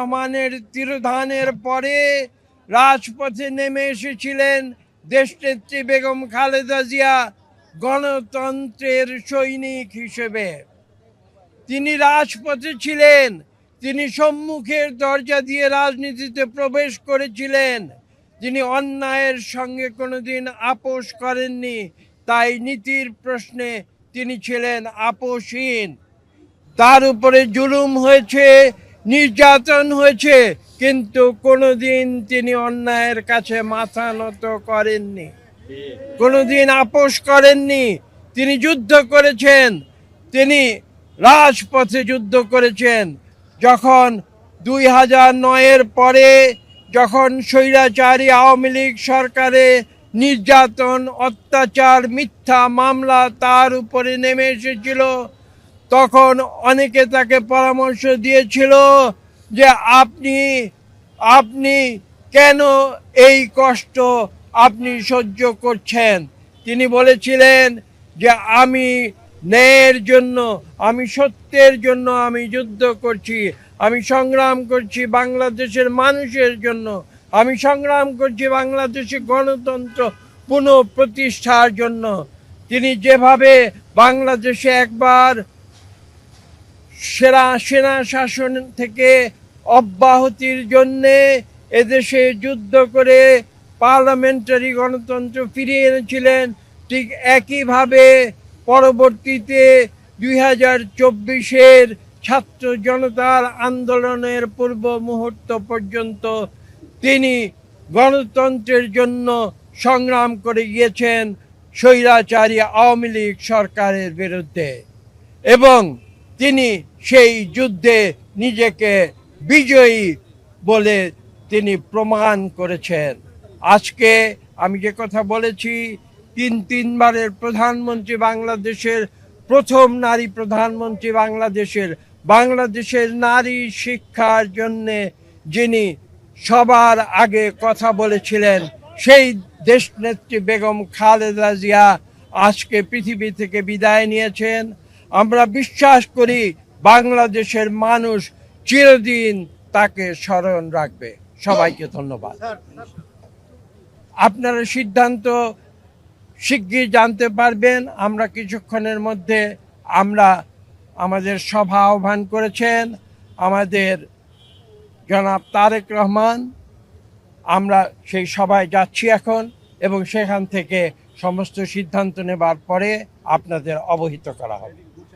রহমানের তিরোধানের পরে রাজপথে নেমে এসেছিলেন দেশনেত্রী বেগম খালেদা জিয়া গণতন্ত্রের সৈনিক হিসেবে। তিনি রাজপথে ছিলেন, তিনি সম্মুখের দরজা দিয়ে রাজনীতিতে প্রবেশ করেছিলেন। তিনি অন্যায়ের সঙ্গে কোনোদিন আপোষ করেননি, তাই নীতির প্রশ্নে তিনি ছিলেন আপোষহীন। তার উপরে জুলুম হয়েছে, নির্যাতন হয়েছে, কিন্তু কোনোদিন তিনি অন্যায়ের কাছে মাথা নত করেননি, কোনোদিন আপোষ করেননি। তিনি যুদ্ধ করেছেন, তিনি রাজপথে যুদ্ধ করেছেন। যখন 2009-এর পরে যখন স্বৈরাচারী আওয়ামী লীগ সরকারে নির্যাতন, অত্যাচার, মিথ্যা মামলা তার উপরে নেমে এসেছিল, তখন অনেকে তাকে পরামর্শ দিয়েছিল যে আপনি কেন এই কষ্ট আপনি সহ্য করছেন। তিনি বলেছিলেন যে আমি ন্যায়ের জন্য, আমি সত্যের জন্য আমি যুদ্ধ করছি, আমি সংগ্রাম করছি বাংলাদেশের মানুষের জন্য, আমি সংগ্রাম করছি বাংলাদেশে গণতন্ত্র পুনঃপ্রতিষ্ঠার জন্য। তিনি যেভাবে বাংলাদেশে একবার সেনা শাসন থেকে অব্যাহতির জন্যে এদেশে যুদ্ধ করে পার্লামেন্টারি গণতন্ত্র ফিরিয়ে এনেছিলেন, ঠিক একইভাবে পরবর্তীতে 2024-এর ছাত্র জনতার আন্দোলনের পূর্ব মুহূর্ত পর্যন্ত তিনি গণতন্ত্রের জন্য সংগ্রাম করে গিয়েছেন স্বৈরাচারী আওয়ামী লীগ সরকারের বিরুদ্ধে, এবং তিনি সেই যুদ্ধে নিজেকে বিজয়ী বলে তিনি প্রমাণ করেছেন। আজকে আমি যে কথা বলেছি, তিনবারের প্রধানমন্ত্রী, বাংলাদেশের প্রথম নারী প্রধানমন্ত্রী, বাংলাদেশের নারী শিক্ষার জন্যে যিনি সবার আগে কথা বলেছিলেন, সেই দেশনেত্রী বেগম খালেদা জিয়া আজকে পৃথিবী থেকে বিদায় নিয়েছেন। আমরা বিশ্বাস করি বাংলাদেশের মানুষ চিরদিন তাকে স্মরণ রাখবে। সবাইকে ধন্যবাদ। আপনারা সিদ্ধান্ত শিগগির জানতে পারবেন। আমরা কিছুক্ষণের মধ্যে আমাদের সভা আহ্বান করেছেন আমাদের জনাব তারেক রহমান। আমরা সেই সভায় যাচ্ছি এখন, এবং সেখান থেকে সমস্ত সিদ্ধান্ত নেবার পরে আপনাদের অবহিত করা হবে।